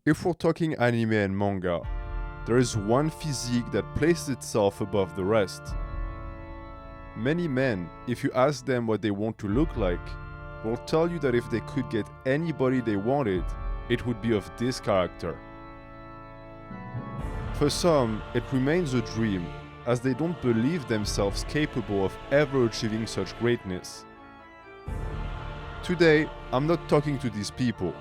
If we're talking anime and manga, there is one physique that places itself above the rest. Many men, if you ask them what they want to look like, will tell you that if they could get anybody they wanted, it would be of this character. For some, it remains a dream, as they don't believe themselves capable of ever achieving such greatness. Today, I'm not talking to these people.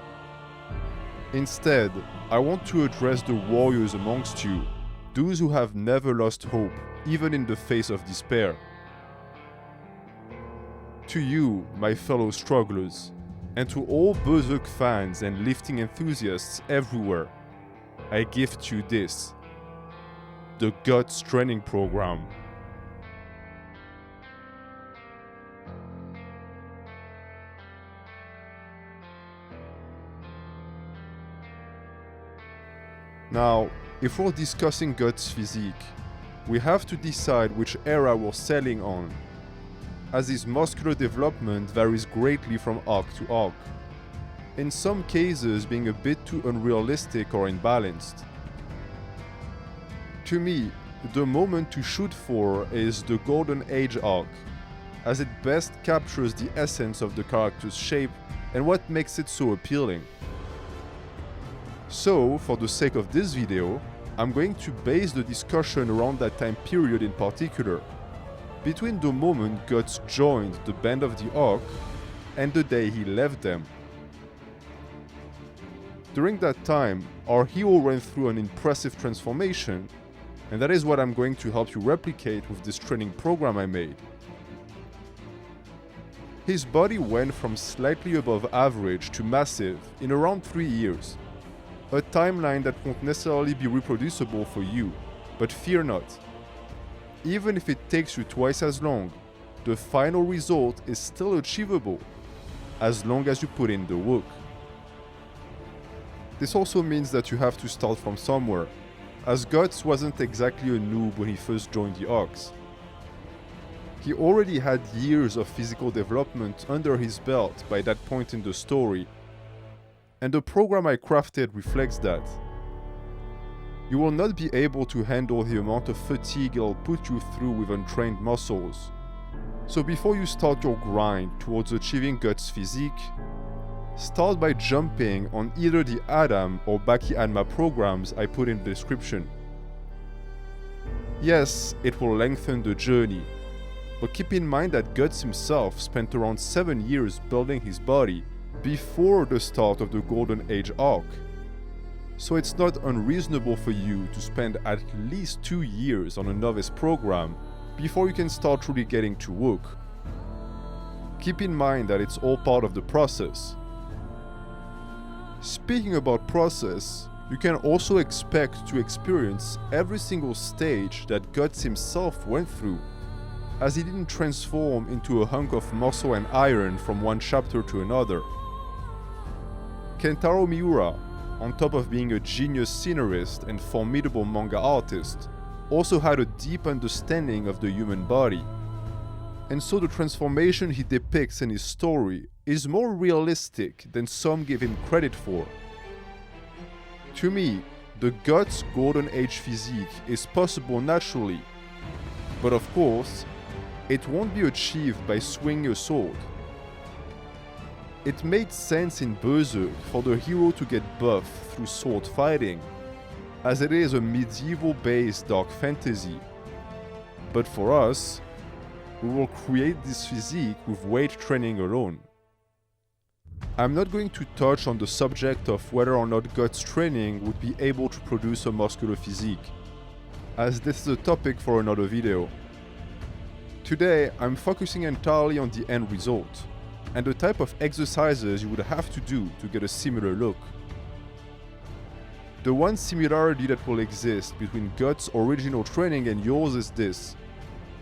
Instead, I want to address the warriors amongst you, those who have never lost hope, even in the face of despair. To you, my fellow strugglers, and to all Berserk fans and lifting enthusiasts everywhere, I gift you this: the Guts Training Program. Now, if we're discussing Guts physique, we have to decide which era we're selling on, as his muscular development varies greatly from arc to arc, in some cases being a bit too unrealistic or imbalanced. To me, the moment to shoot for is the Golden Age arc, as it best captures the essence of the character's shape and what makes it so appealing. So, for the sake of this video, I'm going to base the discussion around that time period in particular, between the moment Guts joined the band of the arc and the day he left them. During that time, our hero went through an impressive transformation, and that is what I'm going to help you replicate with this training program I made. His body went from slightly above average to massive in around 3 years. A timeline that won't necessarily be reproducible for you, but fear not. Even if it takes you twice as long, the final result is still achievable, as long as you put in the work. This also means that you have to start from somewhere, as Guts wasn't exactly a noob when he first joined the Arcs. He already had years of physical development under his belt by that point in the story, and the program I crafted reflects that. You will not be able to handle the amount of fatigue it'll put you through with untrained muscles. So before you start your grind towards achieving Guts physique, start by jumping on either the Adam or Baki Anma programs I put in the description. Yes, it will lengthen the journey, but keep in mind that Guts himself spent around 7 years building his body before the start of the Golden Age arc. So it's not unreasonable for you to spend at least 2 years on a novice program before you can start truly getting to work. Keep in mind that it's all part of the process. Speaking about process, you can also expect to experience every single stage that Guts himself went through, as he didn't transform into a hunk of muscle and iron from one chapter to another. Kentaro Miura, on top of being a genius scenarist and formidable manga artist, also had a deep understanding of the human body. And so the transformation he depicts in his story is more realistic than some give him credit for. To me, the Guts Golden Age physique is possible naturally, but of course, it won't be achieved by swinging a sword. It made sense in Berserk for the hero to get buff through sword fighting, as it is a medieval-based dark fantasy. But for us, we will create this physique with weight training alone. I'm not going to touch on the subject of whether or not Guts training would be able to produce a muscular physique, as this is a topic for another video. Today, I'm focusing entirely on the end result, and the type of exercises you would have to do to get a similar look. The one similarity that will exist between Guts' original training and yours is this: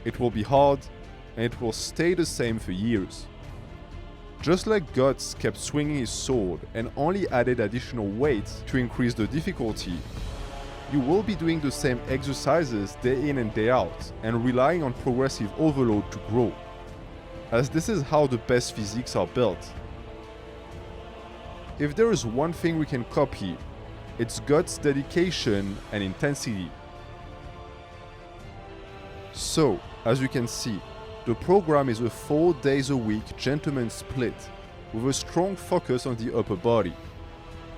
it will be hard, and it will stay the same for years. Just like Guts kept swinging his sword and only added additional weight to increase the difficulty, you will be doing the same exercises day in and day out and relying on progressive overload to grow, as this is how the best physiques are built. If there is one thing we can copy, it's guts, dedication, and intensity. So, as you can see, the program is a 4 days a week gentleman split, with a strong focus on the upper body.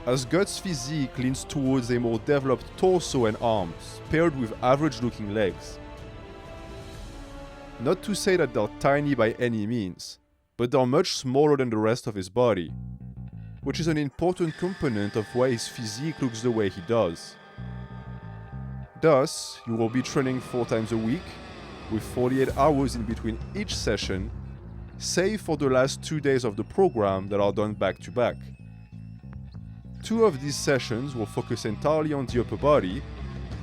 As Guts' physique leans towards a more developed torso and arms, paired with average-looking legs. Not to say that they're tiny by any means, but they're much smaller than the rest of his body, which is an important component of why his physique looks the way he does. Thus, you will be training 4 times a week, with 48 hours in between each session, save for the last 2 days of the program that are done back to back. 2 of these sessions will focus entirely on the upper body,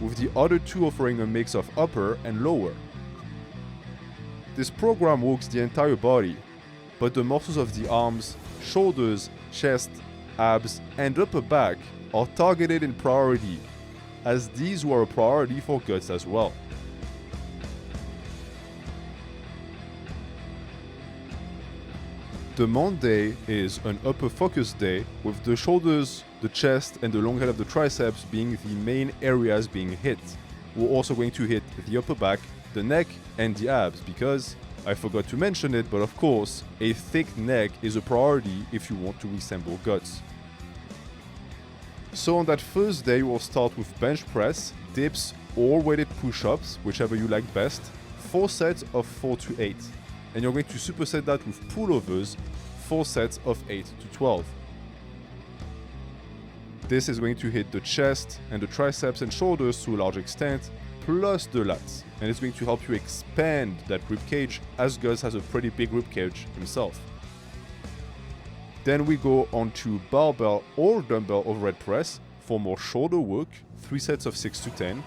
with the other 2 offering a mix of upper and lower. This program works the entire body, but the muscles of the arms, shoulders, chest, abs, and upper back are targeted in priority, as these were a priority for Guts as well. The Monday is an upper focus day, with the shoulders, the chest, and the long head of the triceps being the main areas being hit. We're also going to hit the upper back, the neck, and the abs because, I forgot to mention it, but of course, a thick neck is a priority if you want to resemble Guts. So on that first day, we'll start with bench press, dips, or weighted push-ups, whichever you like best, 4 sets of 4 to 8. And you're going to superset that with pullovers, 4 sets of 8 to 12. This is going to hit the chest and the triceps and shoulders to a large extent, plus the lats, and it's going to help you expand that rib cage, as Gus has a pretty big rib cage himself. Then we go on to barbell or dumbbell overhead press for more shoulder work, 3 sets of 6 to 10,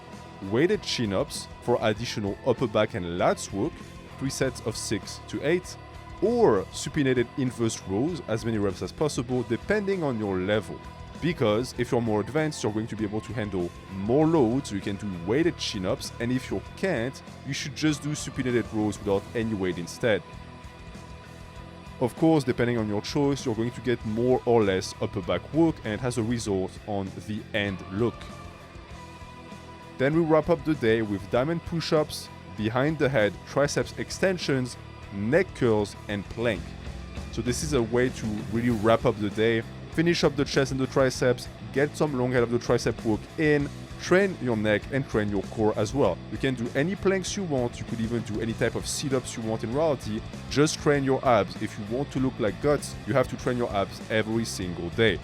weighted chin-ups for additional upper back and lats work, 3 sets of 6 to 8, or supinated inverse rows, as many reps as possible depending on your level. Because if you're more advanced, you're going to be able to handle more loads, so you can do weighted chin-ups, and if you can't, you should just do supinated rows without any weight instead. Of course, depending on your choice, you're going to get more or less upper back work, and it has a result on the end look. Then we wrap up the day with diamond push-ups, behind the head triceps extensions, neck curls, and plank. So this is a way to really wrap up the day, finish up the chest and the triceps, get some long head of the tricep work in, train your neck and train your core as well. You can do any planks you want, you could even do any type of sit-ups you want in reality, just train your abs. If you want to look like Guts, you have to train your abs every single day.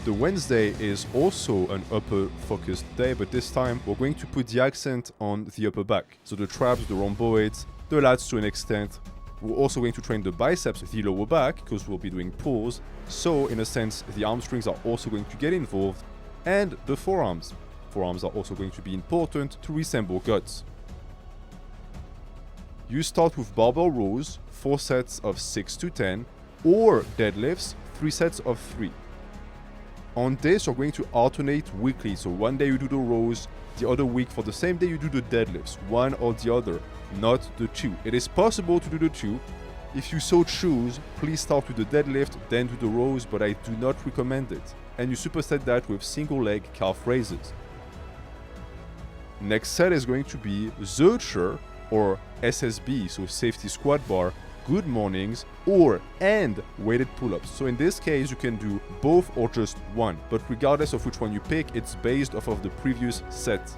The Wednesday is also an upper focused day, but this time we're going to put the accent on the upper back. So the traps, the rhomboids, the lats to an extent. We're also going to train the biceps, the lower back, because we'll be doing pulls. So in a sense, the hamstrings are also going to get involved, and the forearms. Forearms are also going to be important to resemble Guts. You start with barbell rows, 4 sets of 6 to 10, or deadlifts, 3 sets of 3. On this, you're going to alternate weekly, so one day you do the rows, the other week for the same day you do the deadlifts, one or the other, not the two. It is possible to do the two. If you so choose, please start with the deadlift, then do the rows, but I do not recommend it. And you superset that with single leg calf raises. Next set is going to be Zercher or SSB, so safety squat bar, good mornings, and weighted pull-ups. So in this case, you can do both or just one, but regardless of which one you pick, it's based off of the previous set.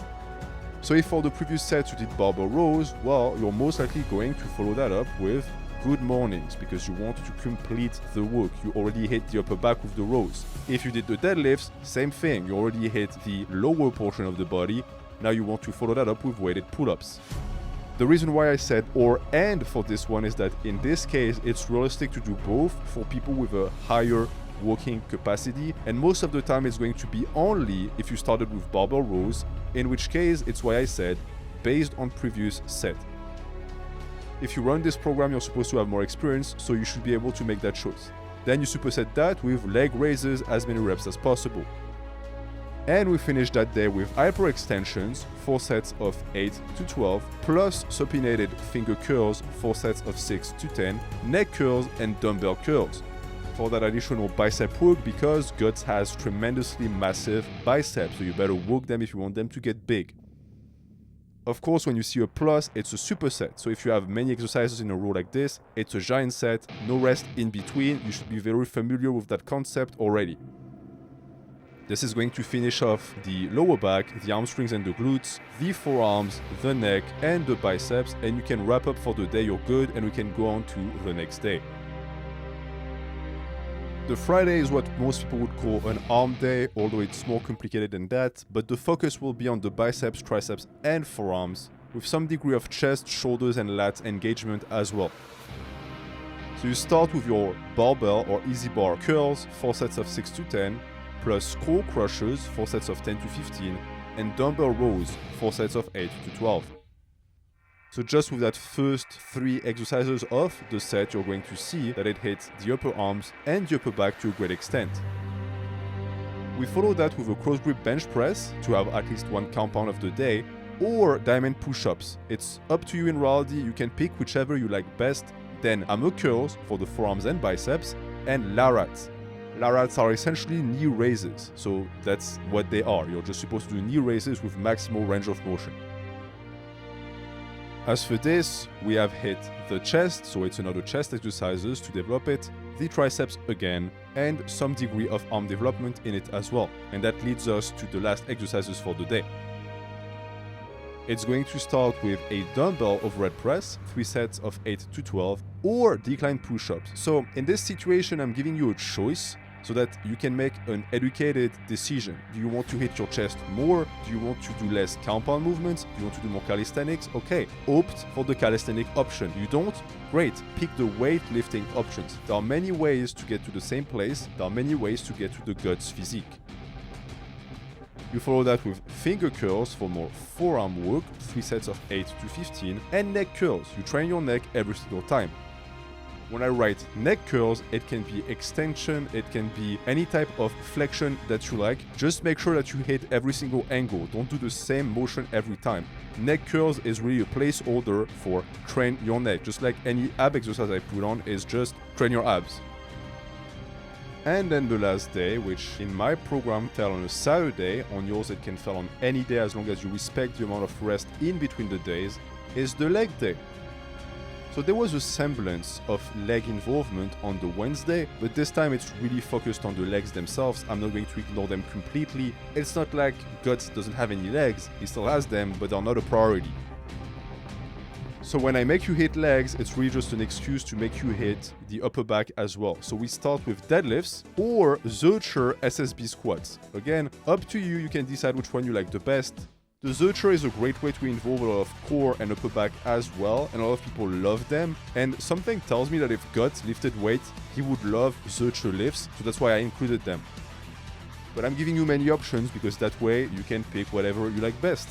So if for the previous set you did barbell rows, well, you're most likely going to follow that up with good mornings because you want to complete the work. You already hit the upper back with the rows. If you did the deadlifts, same thing. You already hit the lower portion of the body. Now you want to follow that up with weighted pull-ups. The reason why I said and for this one is that in this case, it's realistic to do both for people with a higher working capacity, and most of the time it's going to be only if you started with barbell rows, in which case it's why I said based on previous set. If you run this program, you're supposed to have more experience, so you should be able to make that choice. Then you superset that with leg raises, as many reps as possible. And we finish that day with hyperextensions, 4 sets of 8 to 12, plus supinated finger curls, 4 sets of 6 to 10, neck curls, and dumbbell curls. for that additional bicep work because Guts has tremendously massive biceps, so you better work them if you want them to get big. Of course, when you see a plus, it's a superset. So if you have many exercises in a row like this, it's a giant set, no rest in between. You should be very familiar with that concept already. This is going to finish off the lower back, the hamstrings and the glutes, the forearms, the neck and the biceps, and you can wrap up for the day, you're good, and we can go on to the next day. The Friday is what most people would call an arm day, although it's more complicated than that, but the focus will be on the biceps, triceps and forearms, with some degree of chest, shoulders and lats engagement as well. So you start with your barbell or easy bar curls, 4 sets of 6 to 10, plus core crushers, 4 sets of 10 to 15, and dumbbell rows, 4 sets of 8 to 12. So just with that first 3 exercises of the set, you're going to see that it hits the upper arms and the upper back to a great extent. We follow that with a cross grip bench press to have at least 1 compound of the day, or diamond push-ups. It's up to you in reality, you can pick whichever you like best. Then hammer curls for the forearms and biceps, and larats. Larats are essentially knee raises, so that's what they are. You're just supposed to do knee raises with maximal range of motion. As for this, we have hit the chest, so it's another chest exercises to develop it, the triceps again, and some degree of arm development in it as well. And that leads us to the last exercises for the day. It's going to start with a dumbbell overhead press, 3 sets of 8 to 12, or decline push-ups. So in this situation, I'm giving you a choice so that you can make an educated decision. Do you want to hit your chest more? Do you want to do less compound movements? Do you want to do more calisthenics? Okay, opt for the calisthenic option. You don't? Great, pick the weightlifting options. There are many ways to get to the same place. There are many ways to get to the Guts physique. You follow that with finger curls for more forearm work, 3 sets of 8 to 15, and neck curls. You train your neck every single time. When I write neck curls, it can be extension, it can be any type of flexion that you like. Just make sure that you hit every single angle. Don't do the same motion every time. Neck curls is really a placeholder for train your neck. Just like any ab exercise I put on is just train your abs. And then the last day, which in my program fell on a Saturday, on yours it can fall on any day as long as you respect the amount of rest in between the days, is the leg day. So there was a semblance of leg involvement on the Wednesday, but this time it's really focused on the legs themselves. I'm not going to ignore them completely. It's not like Guts doesn't have any legs, he still has them, but they're not a priority. So when I make you hit legs, it's really just an excuse to make you hit the upper back as well. So we start with deadlifts or Zercher SSB squats. Again, up to you, you can decide which one you like the best. The Zercher is a great way to involve a lot of core and upper back as well, and a lot of people love them. And something tells me that if Guts lifted weight, he would love Zercher lifts, so that's why I included them. But I'm giving you many options because that way you can pick whatever you like best.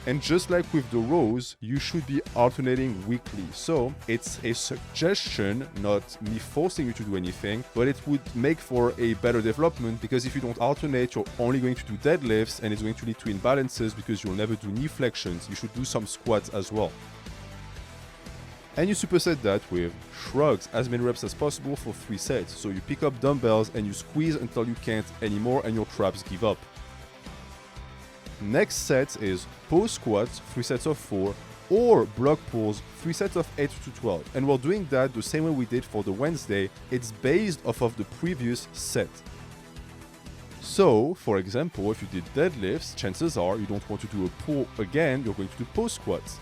And just like with the rows, you should be alternating weekly. So it's a suggestion, not me forcing you to do anything, but it would make for a better development because if you don't alternate, you're only going to do deadlifts and it's going to lead to imbalances because you'll never do knee flexions. You should do some squats as well. And you superset that with shrugs, as many reps as possible for 3 sets. So you pick up dumbbells and you squeeze until you can't anymore and your traps give up. Next set is pose squats, 3 sets of 4, or block pulls, 3 sets of 8 to 12. And we're doing that the same way we did for the Wednesday. It's based off of the previous set. So, for example, if you did deadlifts, chances are you don't want to do a pull again, you're going to do pose squats.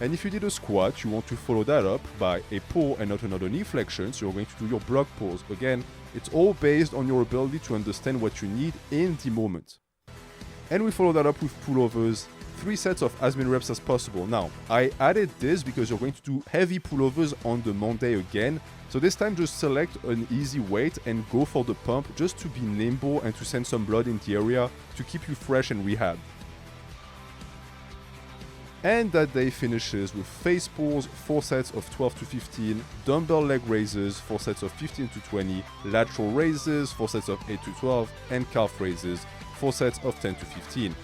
And if you did a squat, you want to follow that up by a pull and not another knee flexion, so you're going to do your block pulls. Again, it's all based on your ability to understand what you need in the moment. And we follow that up with pullovers, 3 sets of as many reps as possible. Now, I added this because you're going to do heavy pullovers on the Monday again. So this time just select an easy weight and go for the pump just to be nimble and to send some blood in the area to keep you fresh and rehab. And that day finishes with face pulls, 4 sets of 12 to 15, dumbbell leg raises, 4 sets of 15 to 20, lateral raises, 4 sets of 8 to 12, and calf raises, 4 sets of 10 to 15.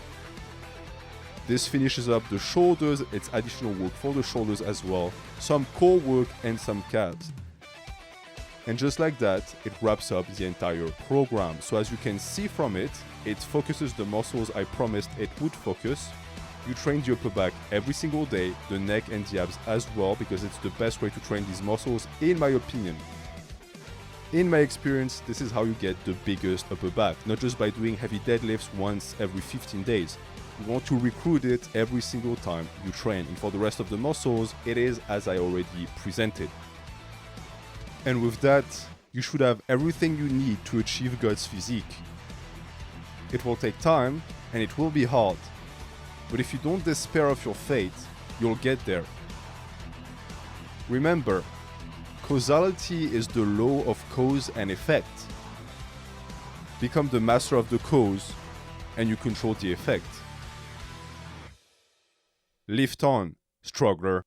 This finishes up the shoulders, it's additional work for the shoulders as well, some core work and some calves. And just like that, it wraps up the entire program. So as you can see from it, it focuses the muscles I promised it would focus. You train the upper back every single day, the neck and the abs as well, because it's the best way to train these muscles in my opinion. In my experience, this is how you get the biggest upper back, not just by doing heavy deadlifts once every 15 days. You want to recruit it every single time you train. And for the rest of the muscles, it is as I already presented. And with that, you should have everything you need to achieve God's physique. It will take time and it will be hard. But if you don't despair of your fate, you'll get there. Remember, causality is the law of cause and effect. Become the master of the cause and you control the effect. Lift on, struggler.